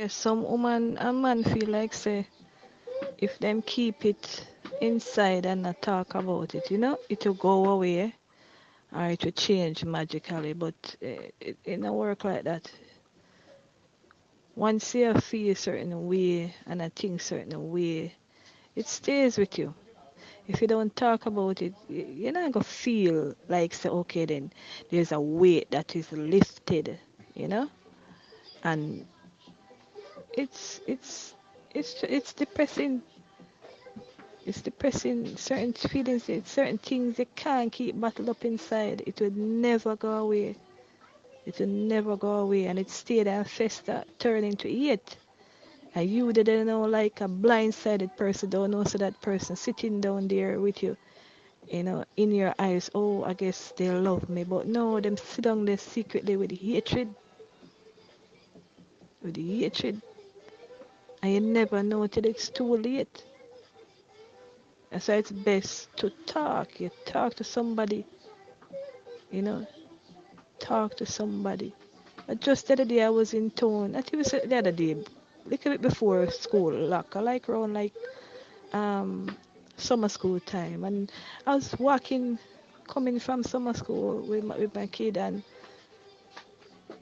Yes, some woman and man feel like say if them keep it inside and not talk about it, it will go away or it will change magically. But it don't work like that. Once you feel a certain way and I think certain way, it stays with you. If you don't talk about it, you're not gonna feel like say, okay, then there's a weight that is lifted, you know, and it's it's it's depressing. It's depressing. Certain feelings, certain things you can't keep bottled up inside. It will never go away. It will never go away, and it stay there and fester, turn into hate. And you didn't know, like a blindsided person, don't know so that person sitting down there with you, in your eyes. Oh, I guess they love me, but no, them sit down there secretly with hatred, and you never know till it's too late. And so it's best to talk. You talk to somebody, you know, talk to somebody. Just the other day I was in town. I think it was the other day, little bit before school lock. I like around like um summer school time, and I was walking, coming from summer school with my kid, and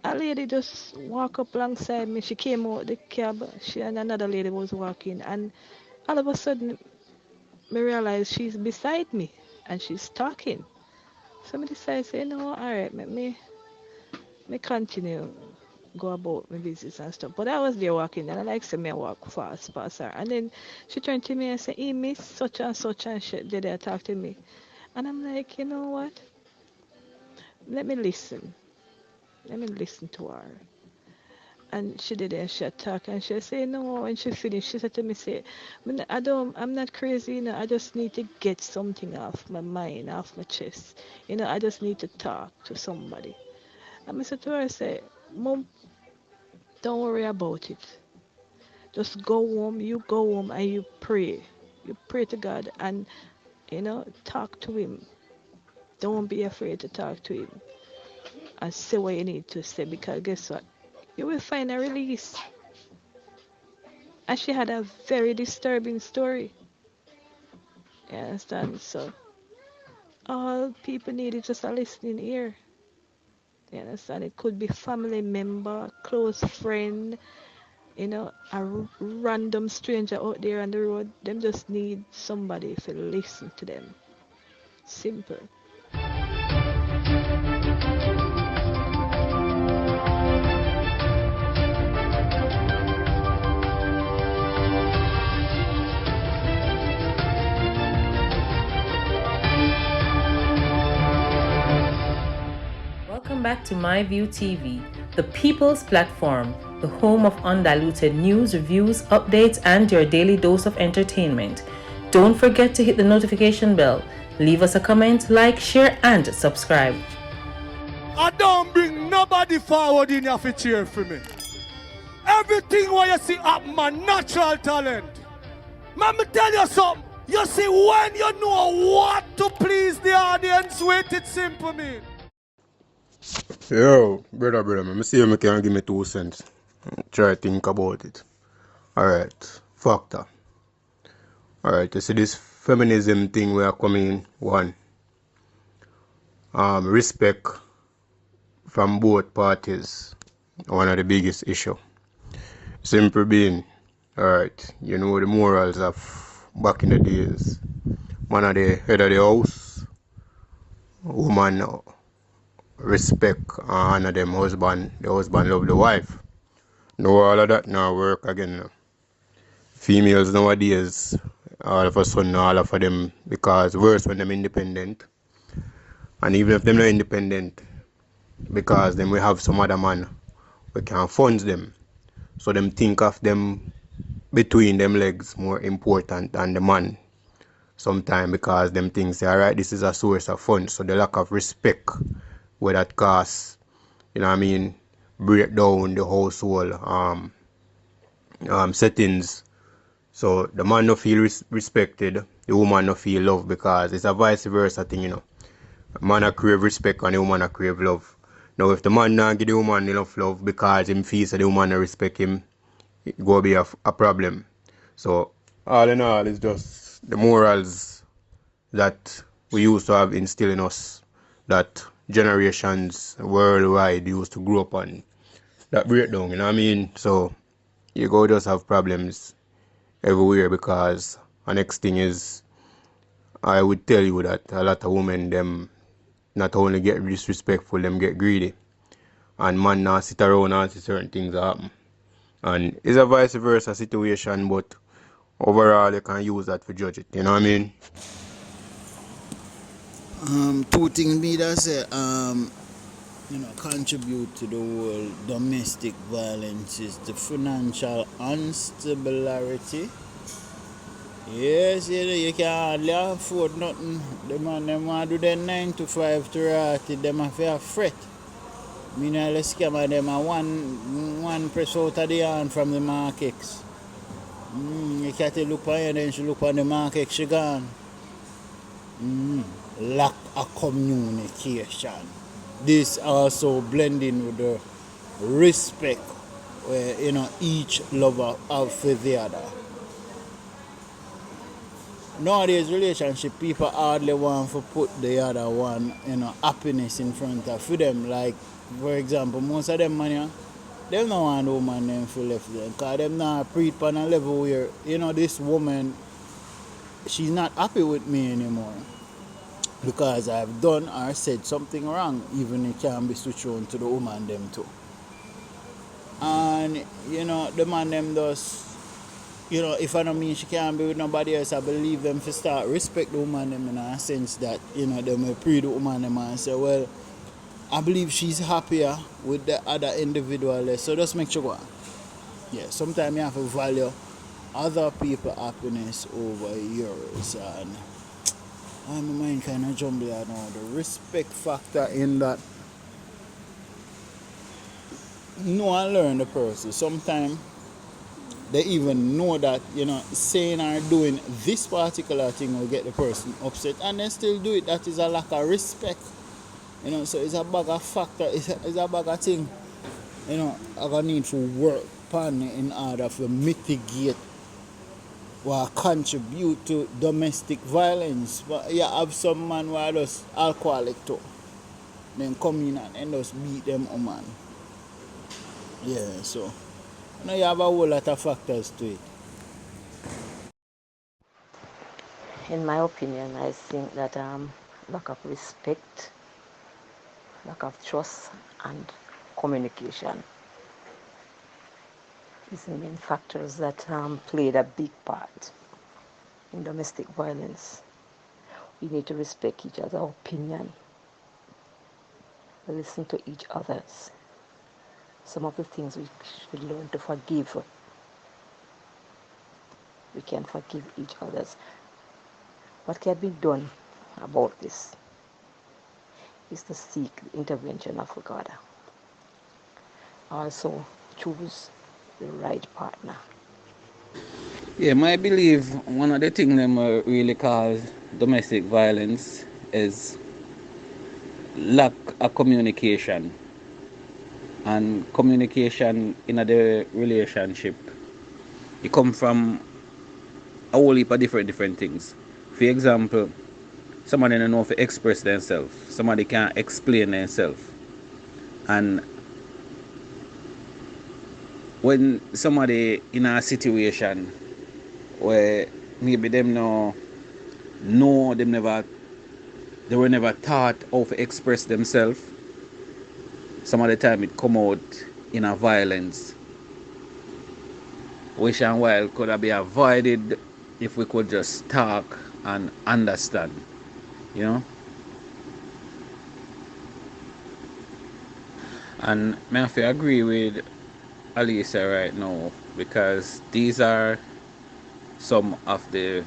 a lady just walked up alongside me. She came out the cab. She and another lady was walking, and all of a sudden, me realized she's beside me, and she's talking. So I decided, say, all right, me continue go about my business and stuff. But I was there walking, and I like say me walk fast past her. And then she turned to me and said, "Hey, miss such and she did there talk to me." And I'm like, you know what? Let me listen. Let me listen to her. And she did and she attacked and she said no, when she finished she said to me, say, I'm not crazy, I just need to get something off my mind, off my chest. I just need to talk to somebody. And I said to her, I say, Mom, don't worry about it. Just go home and you pray. You pray to God and talk to him. Don't be afraid to talk to him and say what you need to say, because guess what? You will find a release. And she had a very disturbing story. You understand? So all people need is just a listening ear. You understand? It could be family member, close friend, a random stranger out there on the road. Them just need somebody to listen to them. Simple. Welcome back to MyView TV, the people's platform, the home of undiluted news, reviews, updates, and your daily dose of entertainment. Don't forget to hit the notification bell, leave us a comment, like, share, and subscribe. I don't bring nobody forward in your cheer for me. Everything what you see up, my natural talent. Let me tell you something. You see, when you know what to please the audience with, it's simple, me. Yo, brother, man. I see you can give me 2 cents. Try to think about it. Alright, factor. Alright, you see this feminism thing we are coming in. One, respect from both parties. One of the biggest issue. Simple being, alright, you know the morals of back in the days. Man of the head of the house, woman respect and honor them husband, the husband love the wife. No, all of that now work again now. Females nowadays, all of a sudden, all of them, because worse when them independent. And even if them not independent, because then we have some other man, we can fund them. So them think of them between them legs more important than the man. Sometimes because them think say, alright, this is a source of funds. So the lack of respect where that cause, break down the household settings. So the man no feel respected, the woman no feel love, because it's a vice versa thing, The man a crave respect and the woman a crave love. Now if the man not give the woman enough love because him feels that the woman no respect him, it go be a problem. So all in all, it's just the morals that we used to have instilled in us, that generations worldwide used to grow up on, that breakdown, you know what I mean? So you go just have problems everywhere, because the next thing is, I would tell you that a lot of women, them not only get disrespectful, them get greedy. And man now sit around and see certain things happen. And it's a vice versa situation, but overall you can use that to judge it, you know what I mean? Two things me that say contribute to the whole domestic violence is the financial instability. Yes, you can hardly afford nothing. The man them want to do their 9 to 5 to rot, them have a fret. Meanwhile, the scammer them a one press out of the hand from the markets. You can't look on her, then she look on the market, she gone. Lack of communication. This also blending with the respect where each lover have for the other. Nowadays relationship, people hardly want to put the other one, happiness in front of for them. Like, for example, most of them man, them don't want a woman them for left them, because them not preach on a level where, this woman, she's not happy with me anymore. Because I've done or said something wrong, even it can be switched on to the woman them too. And, the man them does, if I don't mean she can't be with nobody else, I believe them to start respect the woman them in a sense that, they may pray the woman them and say, well, I believe she's happier with the other individual. So just make sure go on. Yeah, sometimes you have to value other people's happiness over yours. And my mind kind of jumble out now. The respect factor in that. Know and learn the person. Sometimes they even know that, saying or doing this particular thing will get the person upset, and they still do it. That is a lack of respect. So it's a bag of factor, it's a bag of thing. I'm going to need to work upon in order to mitigate or contribute to domestic violence. But you have some man who are just alcoholic too. Then come in and just beat them woman. Yeah, so you have a whole lot of factors to it. In my opinion, I think that lack of respect, lack of trust, and communication is the main factors that played a big part in domestic violence. We need to respect each other's opinion, listen to each other's. Some of the things we should learn to forgive. We can forgive each other's. What can be done about this is to seek the intervention of God. Also, choose the right partner. Yeah, I believe one of the things them really cause domestic violence is lack of communication. And communication in the relationship, it come from a whole heap of different things. For example, somebody don't know how to express themselves. Somebody can't explain themselves. And when somebody in a situation where maybe them they were never taught how to express themselves, some of the time it come out in a violence, which and while could have been avoided if we could just talk and understand, And I have to agree with Alisa right now, because these are some of the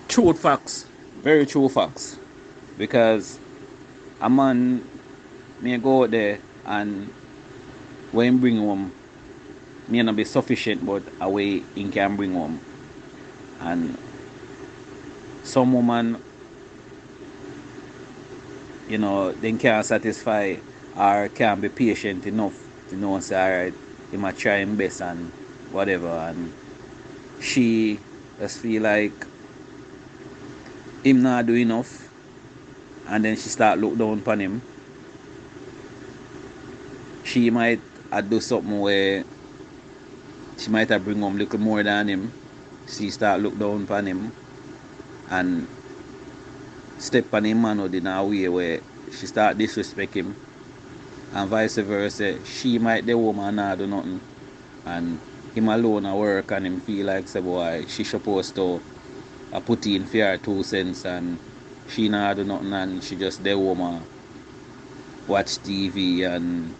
true facts, very true facts, because a man may go out there and when he bring home may not be sufficient, but a way he can bring home. And some woman, they can't satisfy or can't be patient enough You know, say alright, he might try him best and whatever, and she just feel like him not do enough, and then she start look down upon him. She might do something where she might have bring home a little more than him. She start look down upon him and step on him man in a way where she start disrespect him, and vice versa. She might the woman not do nothing, and him alone at work, and him feel like say boy she supposed to put in for her 2 cents, and she not do nothing, and she just the woman watch TV and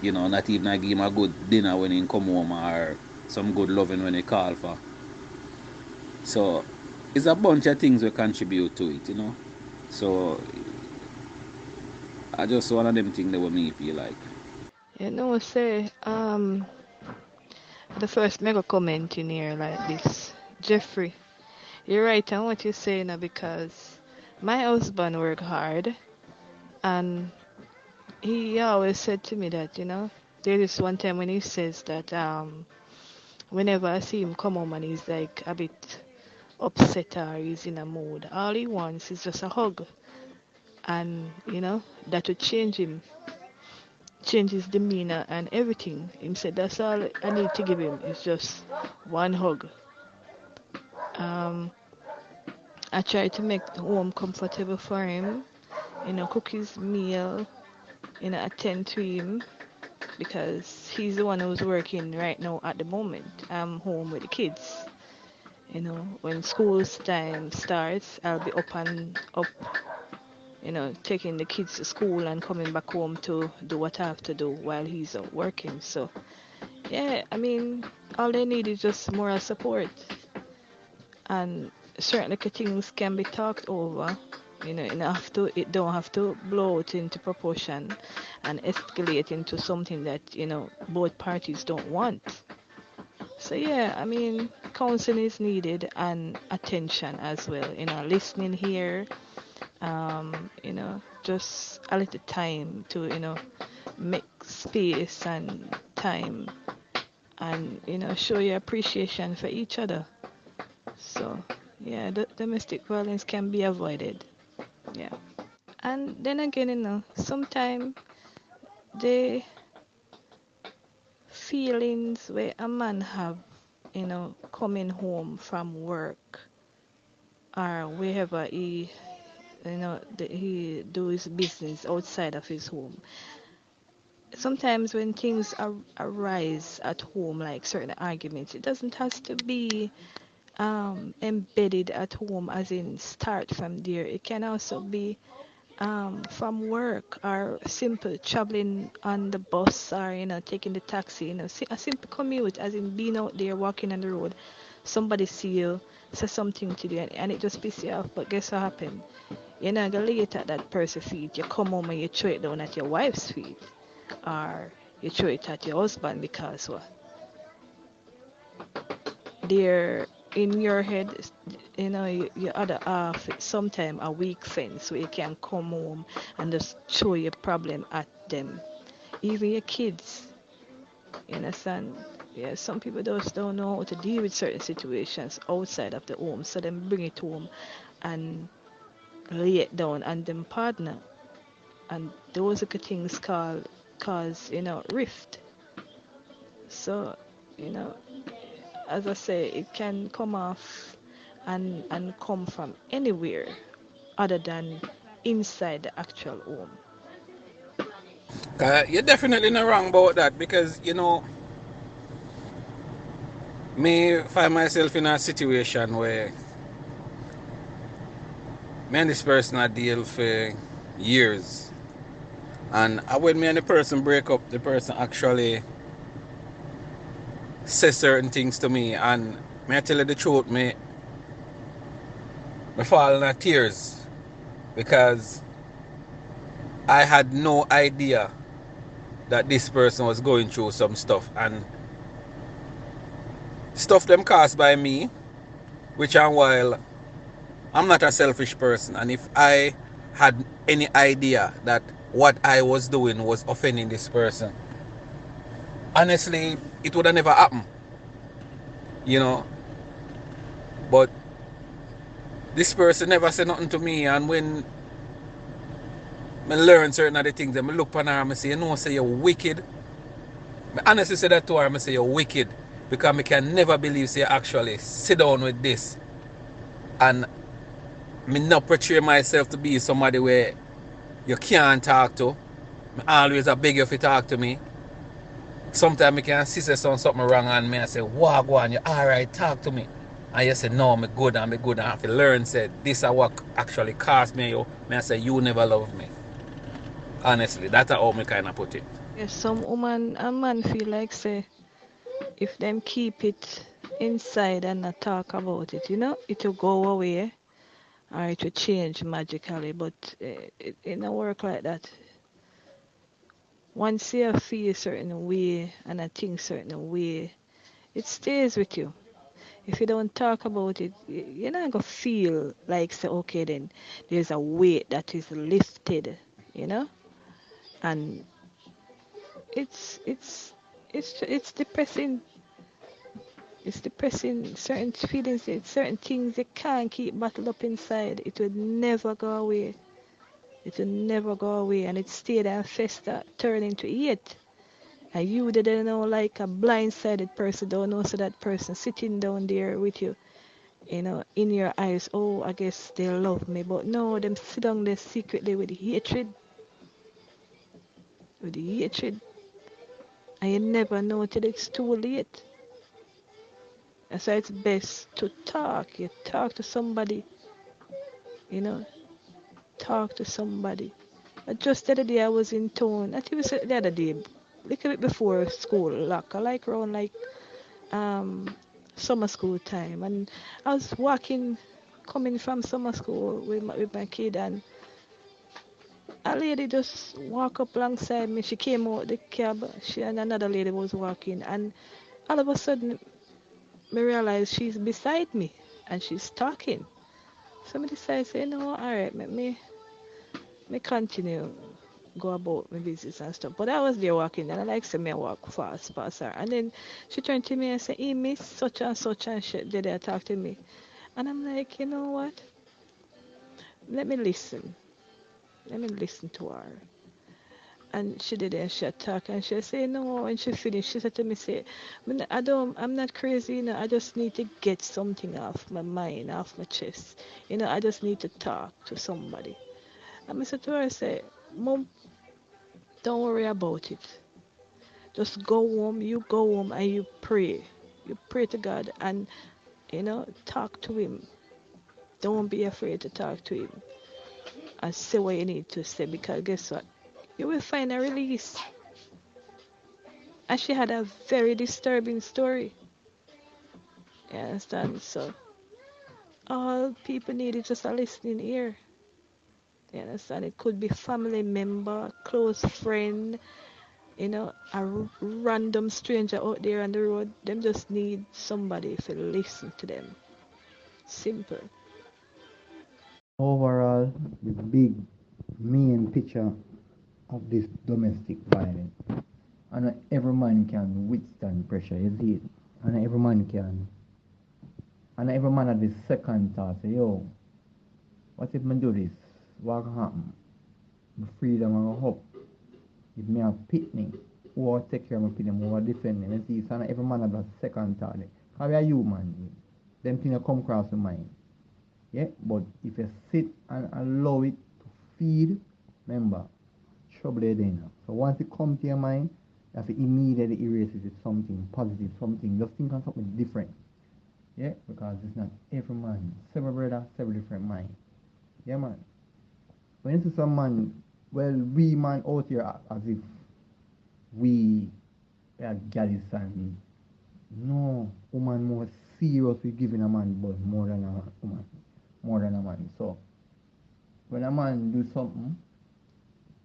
you know not even give him a good dinner when he come home or some good loving when he call for. So it's a bunch of things we contribute to it, you know. So I just one of them things that what me feel like. You know, say, the first mega comment in here like this. Jeffrey, you're right on what you're saying now, because my husband work hard, and he always said to me that, you know, there is one time when he says that whenever I see him come home and he's like a bit upset or he's in a mood, all he wants is just a hug. And, you know, that would change him, change his demeanor and everything. He said, that's all I need to give him is just one hug. I try to make the home comfortable for him, you know, cook his meal, you know, attend to him, because he's the one who's working right now at the moment. I'm home with the kids. You know, when school's time starts, I'll be up and up, you know, taking the kids to school and coming back home to do what I have to do while he's out working. So, yeah, I mean, all they need is just moral support. And certain things can be talked over. You know, it don't have to blow out into proportion and escalate into something that, you know, both parties don't want. So yeah, I mean, counseling is needed and attention as well. You know, listening here, you know, just a little time to, you know, make space and time and, you know, show your appreciation for each other. So yeah, domestic violence can be avoided. Yeah. And then again, you know, sometimes the feelings where a man have, you know, coming home from work or wherever he, you know, he do his business outside of his home. Sometimes when things arise at home, like certain arguments, it doesn't have to be embedded at home, as in start from there. It can also be from work, or simple traveling on the bus, or, you know, taking the taxi, you know, a simple commute, as in being out there walking on the road. Somebody see you, say something to you, and it just pisses you off. But guess what happened? You're not gonna lay it at that person's feet. You come home and you throw it down at your wife's feet, or you throw it at your husband, because what? They're in your head, you know, your other half sometimes a weak fence where you can come home and just throw your problem at them. Even your kids, you understand? Yeah, some people just don't know how to deal with certain situations outside of the home, so then bring it home and lay it down on them partner, and those are the things cause, you know, rift. So, you know, as I say, it can come off and come from anywhere other than inside the actual home. You're definitely not wrong about that, because you know me find myself in a situation where me and this person I deal for years, and when me and the person break up, the person actually says certain things to me, and me I tell you the truth, me fall in tears, because I had no idea that this person was going through some stuff, and stuff them caused by me, which and while I'm not a selfish person, and if I had any idea that what I was doing was offending this person. Honestly, it would have never happened, you know. But this person never said nothing to me, and when I learn certain other things, I look upon her and I say, you know, say you're wicked. I honestly say that to her, I say you're wicked. Because I can never believe say actually sit down with this and me not portray myself to be somebody where you can't talk to. I always I beg you if you talk to me. Sometimes I can see something wrong and me I say, wow, go on, you alright, talk to me. And you say, no, I'm good, I'm good. And I have to learn, say, this is what actually cost me you. Me I say, you never love me. Honestly, that's how me kind of put it. Yes, some woman and man feel like say if them keep it inside and not talk about it, it will go away or it will change magically. But it don't work like that. Once you feel a certain way and I think certain way, it stays with you. If you don't talk about it, you're not gonna feel like say, okay, then there's a weight that is lifted, you know, and it's it's it's depressing. It's depressing. Certain feelings, certain things you can't keep bottled up inside. It will never go away. It will never go away, and it stay there and fester, turn into hate. And you didn't know, like a blindsided person, don't know so that person sitting down there with you, in your eyes, oh, I guess they love me. But no, them sit down there secretly with hatred, and you never know till it's too late. And so it's best to talk. You talk to somebody, you know, talk to somebody. Just the other day I was in town. I think it was the other day, little bit before school lock. I like around like um summer school time, and I was walking, coming from summer school with my kid, and a lady just walked up alongside me. She came out the cab. She and another lady was walking, and all of a sudden, me realized she's beside me, and she's talking. So me decided, say, all right, me continue go about my business and stuff. But I was there walking, and I like say me walk fast past her. And then she turned to me and said, hey, miss such and she did there talk to me. And I'm like, you know what? Let me listen. Let me listen to her. And she did and she attacked and she said no, when she finished she said to me, say, I'm not crazy, I just need to get something off my mind, off my chest. I just need to talk to somebody. And I said to her, I say, Mom, don't worry about it. Just go home and you pray. You pray to God and talk to him. Don't be afraid to talk to him and say what you need to say, because guess what? You will find a release. And she had a very disturbing story. You understand? So all people need is just a listening ear. You understand? It could be family member, close friend, a random stranger out there on the road. Them just need somebody to listen to them. Simple. Overall, the big main picture of this domestic violence. And not every man can withstand pressure, you see it? And not every man can. And not every man had the second thought, say, yo, what if I do this? What can happen? My freedom and my hope. If me have pitney, who will take care of my pitney, who will defend them. You see, so not every man had that second thought. Because we are human. Them things come across the mind. Yeah, but if you sit and allow it to feed, remember, trouble is there. So once it comes to your mind, you have to immediately erase it with something positive, something. Just think of something different. Yeah, because it's not every man. Several brother, several different mind. Yeah, man. When you see some man, well, we man out here as if we are gallus and no, woman more serious with giving a man but more than a woman. More than a man. So when a man do something,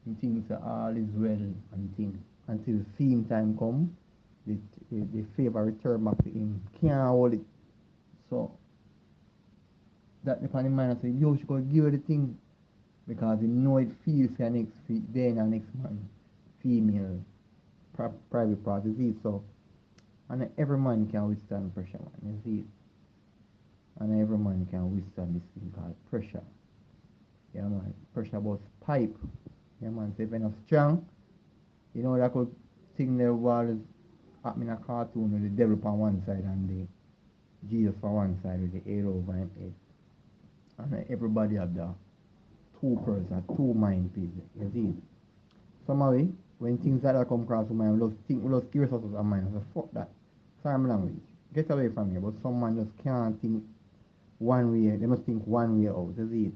he thinks that all is well and things. Until seeing time come, the favor return back to him. Can't hold it. So that depends on the man and say, yo, she could give her the thing. because you know it feels for next man, female, private part, you see. So, and every man can withstand pressure, man, you see. And every man can withstand this thing called pressure. Yeah, man, pressure about pipe. Yeah, man, so if you're not strong, you know that could thing there was happening in a cartoon with the devil on one side and the Jesus on one side with the arrow over him head. And everybody have the two person, two mind people, you see. Somehow, when things like that come across my mind, we just curious us of mind. So fuck that. Sorry, my language. Get away from here. But someone just can't think one way. They must think one way out, you see.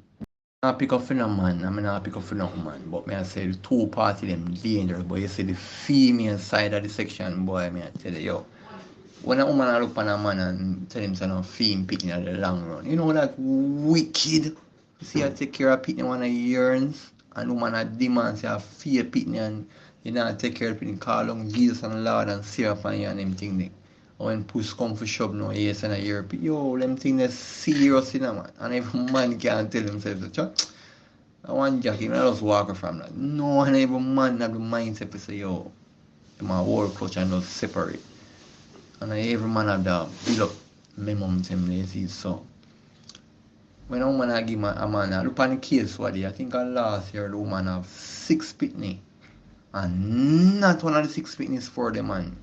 I pick up for no man, I mean I pick up for no man, but me I say the two party them dangerous, but you see the female side of the section, boy, me I tell you, yo, when a woman I look on a man and tell him say no fame picking at the long run, you know that wicked, you see I take care of picking one of yearns, and woman I demand say I fear picking and you know I take care of picking, call on Jesus and Lord and Sarah for you and them thing there. When push come for shove now, yes, and a year, yo, them thing that's serious, you know, man. And every man can tell himself, I want Jackie, I just walk from that. No, and every man have the mindset to say, yo, my whole culture and just separate. And every man have the build up momentum, they see. So, when a woman I give a man, I look on the case, what I think last year the woman have 6 pitney. And not one of the 6 pitneys for the man.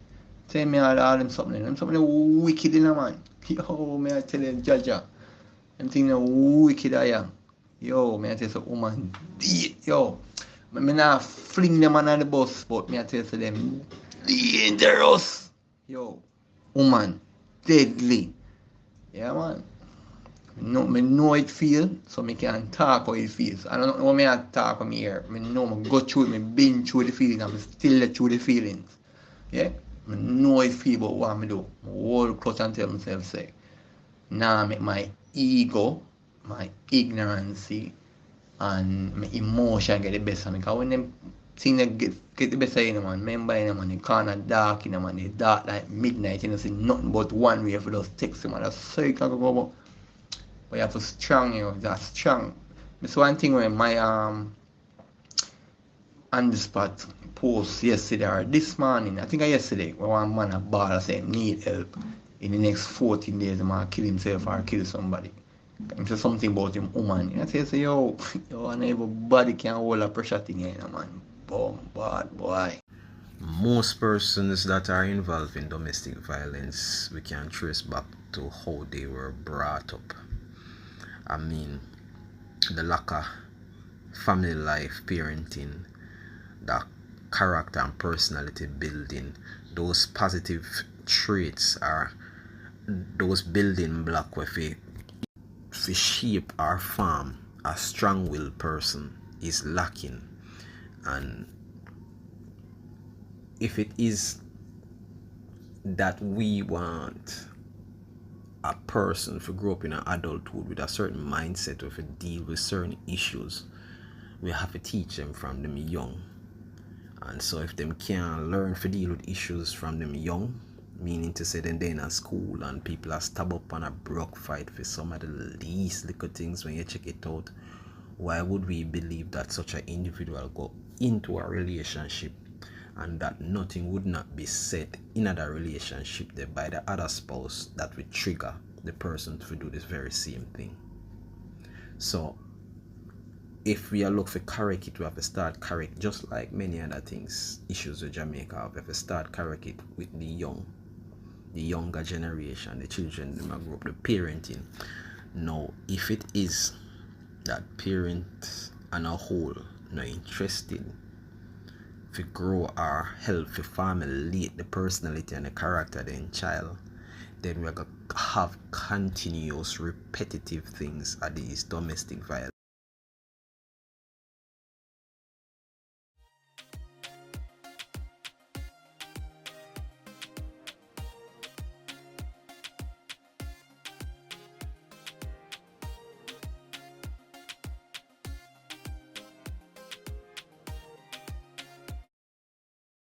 Tell me all them something wicked in a man. Yo, may I tell you, Jaja. Them things wicked I am. Yo, may I tell you, woman, yo. I not fling them on the bus, but may I tell you, them dangerous. Yo, woman, deadly. Yeah, man. Me know it feel, so me can talk how it feels. I don't know what me I talk from here. Me know me go through it, me been through the feeling, and me still let through the feelings. Yeah? I know I feel about what I do. My whole clutch and tell myself say, nah, make my ego, my ignorance, and my emotion get the best of me. Because when them things get the best of you, man, remember, man, the corner dark, man, the dark like midnight, you know, see nothing but one way for those text, man. That's so you can go about. But you have to strong, you know, that's strong. It's one thing where my on the spot post yesterday or this morning, I think yesterday, when one man a ball saying need help. In the next 14 days, he might kill himself or kill somebody. He said something about him woman. And I say, yo, and everybody can hold a pressure thing here, man. Boom, bad boy. Most persons that are involved in domestic violence, we can trace back to how they were brought up. I mean, the lack of family life, parenting, the character and personality building, those positive traits are those building blocks where if shape or form a strong-willed person is lacking. And if it is that we want a person to grow up in an adulthood with a certain mindset or to deal with certain issues, we have to teach them from them young. And so if them can learn to deal with issues from them young, meaning to say then they're in a school and people are stab up on a broke fight for some of the least little things, when you check it out, why would we believe that such an individual go into a relationship and that nothing would not be said in other relationship there by the other spouse that would trigger the person to do this very same thing? So if we are look for correct it, we have to start correct, just like many other things, issues with Jamaica, we have to start correct it with the younger generation, the children, the group, the parenting. Now, if it is that parents on a whole not interested to grow or help to formulate the personality and the character of the child, then we're going to have continuous repetitive things at these domestic violence.